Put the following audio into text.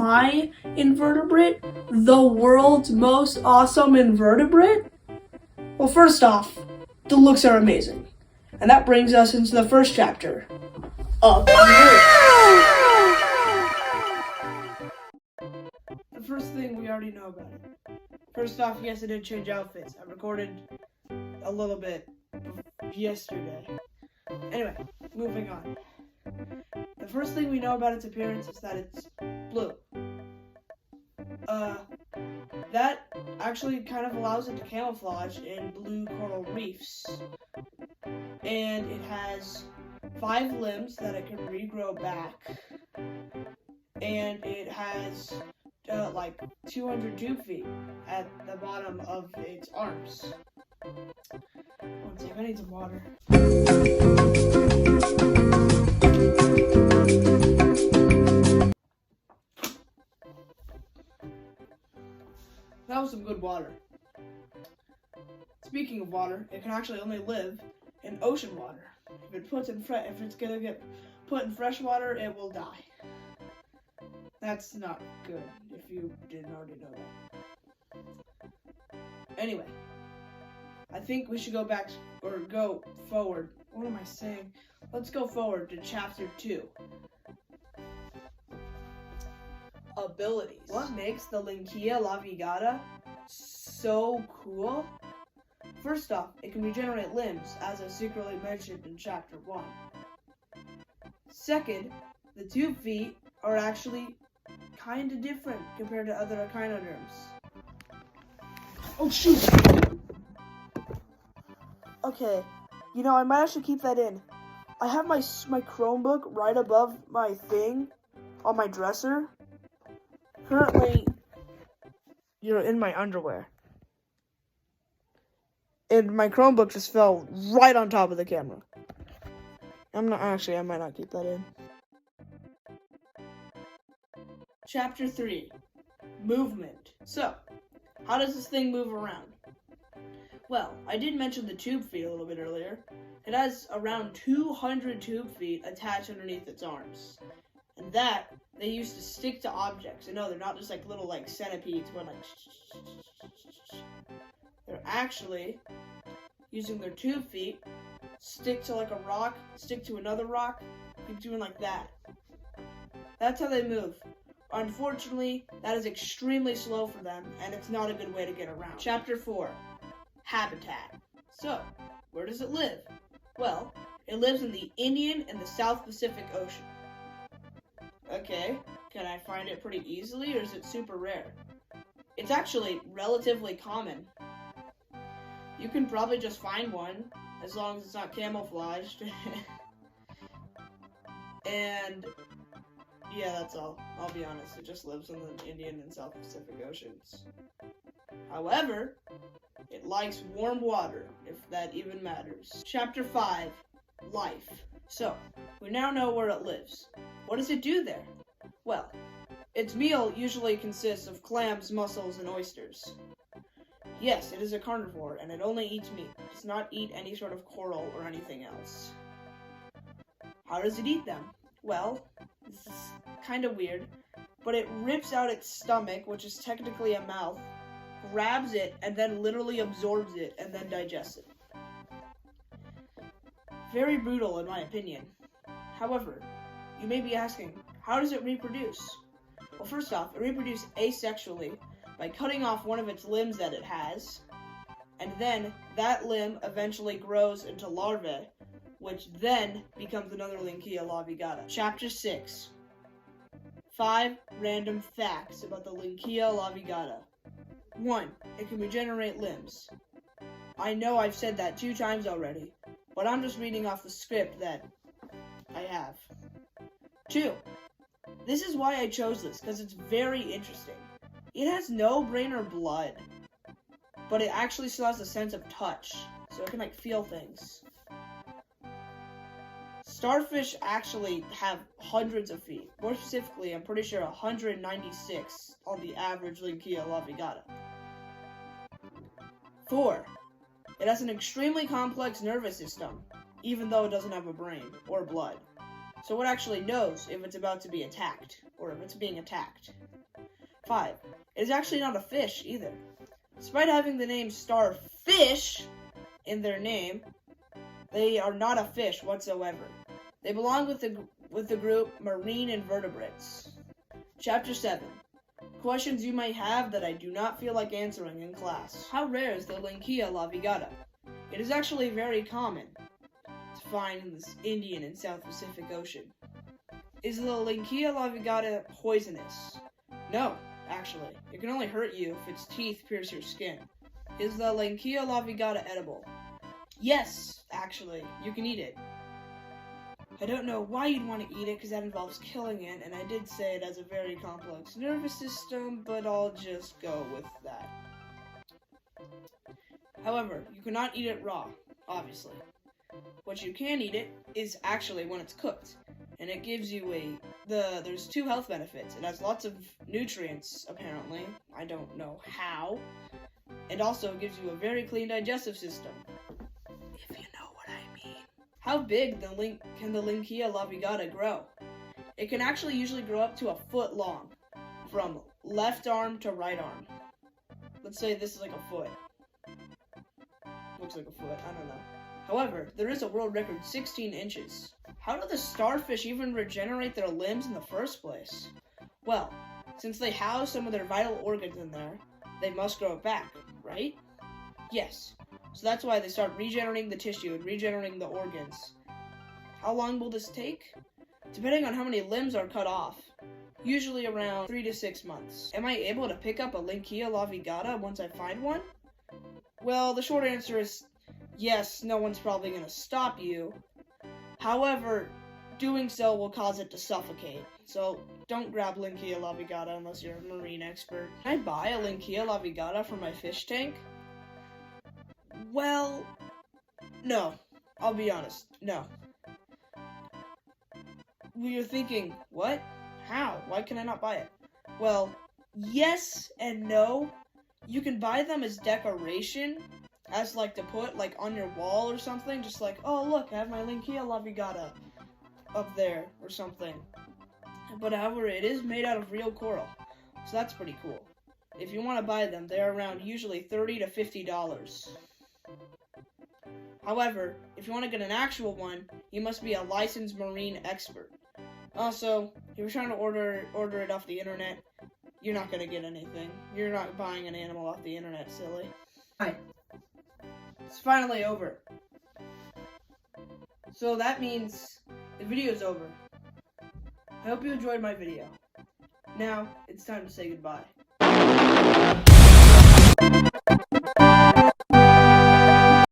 my invertebrate the world's most awesome invertebrate? Well, first off, the looks are amazing. And that brings us into the first chapter of The first thing we already know about it. First off, yes, I did change outfits. I recorded a little bit yesterday. Anyway, moving on. The first thing we know about its appearance is that it's blue. That actually kind of allows it to camouflage in blue coral reefs. And it has 5 limbs that it can regrow back. And it has like 200 tube feet at the bottom of its arms. One sec, I need some water. That was some good water. Speaking of water, it can actually only live in ocean water. If it's gonna get put in fresh water, it will die. That's not good, if you didn't already know that. Anyway, I think we should go forward. What am I saying? Let's go forward to chapter 2. Abilities. What makes the Linckia Lavegata so cool? First off, it can regenerate limbs, as I secretly mentioned in chapter 1. Second, the tube feet are actually kind of different compared to other echinoderms. Oh shoot! Okay, I might actually keep that in. I have my Chromebook right above my thing on my dresser. Currently, you're in my underwear. And my Chromebook just fell right on top of the camera. I might not keep that in. Chapter 3, Movement. So, how does this thing move around? Well, I did mention the tube feet a little bit earlier. It has around 200 tube feet attached underneath its arms. And that, they used to stick to objects. And no, they're not just like little centipedes, but they're actually using their tube feet, stick to a rock, stick to another rock, keep doing like that. That's how they move. Unfortunately, that is extremely slow for them, and it's not a good way to get around. Chapter 4, Habitat. So, where does it live? Well, it lives in the Indian and the South Pacific Ocean. Okay, can I find it pretty easily, or is it super rare? It's actually relatively common. You can probably just find one, as long as it's not camouflaged. And yeah, that's all. I'll be honest, it just lives in the Indian and South Pacific Oceans. However, it likes warm water, if that even matters. Chapter 5, Life. So, we now know where it lives. What does it do there? Well, its meal usually consists of clams, mussels, and oysters. Yes, it is a carnivore, and it only eats meat. It does not eat any sort of coral or anything else. How does it eat them? Well, this is kind of weird, but it rips out its stomach, which is technically a mouth, grabs it, and then literally absorbs it, and then digests it. Very brutal, in my opinion. However, you may be asking, how does it reproduce? Well, first off, it reproduces asexually by cutting off one of its limbs that it has, and then that limb eventually grows into larvae, which then becomes another Linckia Lavegata. Chapter 6, 5 random facts about the Linckia Lavegata. 1. It can regenerate limbs. I know I've said that 2 times already, but I'm just reading off the script that I have. 2. This is why I chose this, because it's very interesting. It has no brain or blood, but it actually still has a sense of touch, so it can feel things. Starfish actually have hundreds of feet. More specifically, I'm pretty sure 196 on the average Linckia Lavegata. 4. It has an extremely complex nervous system, even though it doesn't have a brain or blood. So it actually knows if it's about to be attacked, or if it's being attacked. 5. It is actually not a fish either. Despite having the name starfish in their name, they are not a fish whatsoever. They belong with the group marine invertebrates. Chapter 7. Questions you might have that I do not feel like answering in class. How rare is the Linckia lavegata? It is actually very common to find in the Indian and South Pacific Ocean. Is the Linckia lavegata poisonous? No, actually. It can only hurt you if its teeth pierce your skin. Is the Linckia lavegata edible? Yes, actually. You can eat it. I don't know why you'd want to eat it because that involves killing it, and I did say it has a very complex nervous system, but I'll just go with that. However, you cannot eat it raw, obviously. What you can eat it is actually when it's cooked, and it gives you there's 2 health benefits. It has lots of nutrients, apparently. I don't know how. And also it gives you a very clean digestive system. If you know what I mean. How big can the Linckia lavegata grow? It can actually usually grow up to a foot long, from left arm to right arm. Let's say this is like a foot. Looks like a foot, I don't know. However, there is a world record 16 inches. How do the starfish even regenerate their limbs in the first place? Well, since they house some of their vital organs in there, they must grow it back, right? Yes. So that's why they start regenerating the tissue and regenerating the organs. How long will this take? Depending on how many limbs are cut off. Usually around 3 to 6 months. Am I able to pick up a Linckia lavegata once I find one? Well, the short answer is yes, no one's probably going to stop you. However, doing so will cause it to suffocate. So don't grab Linckia lavegata unless you're a marine expert. Can I buy a Linckia lavegata for my fish tank? Well, no. I'll be honest, no. You're thinking, what? How? Why can I not buy it? Well, yes and no. You can buy them as decoration, as like to put like on your wall or something, just like, oh look, I have my Linckia lavegata up there or something. But however, it is made out of real coral, so that's pretty cool. If you want to buy them, they're around usually $30 to $50. However, if you want to get an actual one, you must be a licensed marine expert. Also, if you're trying to order it off the internet, you're not going to get anything. You're not buying an animal off the internet, silly. Hi. It's finally over. So that means the video's over. I hope you enjoyed my video. Now, it's time to say goodbye.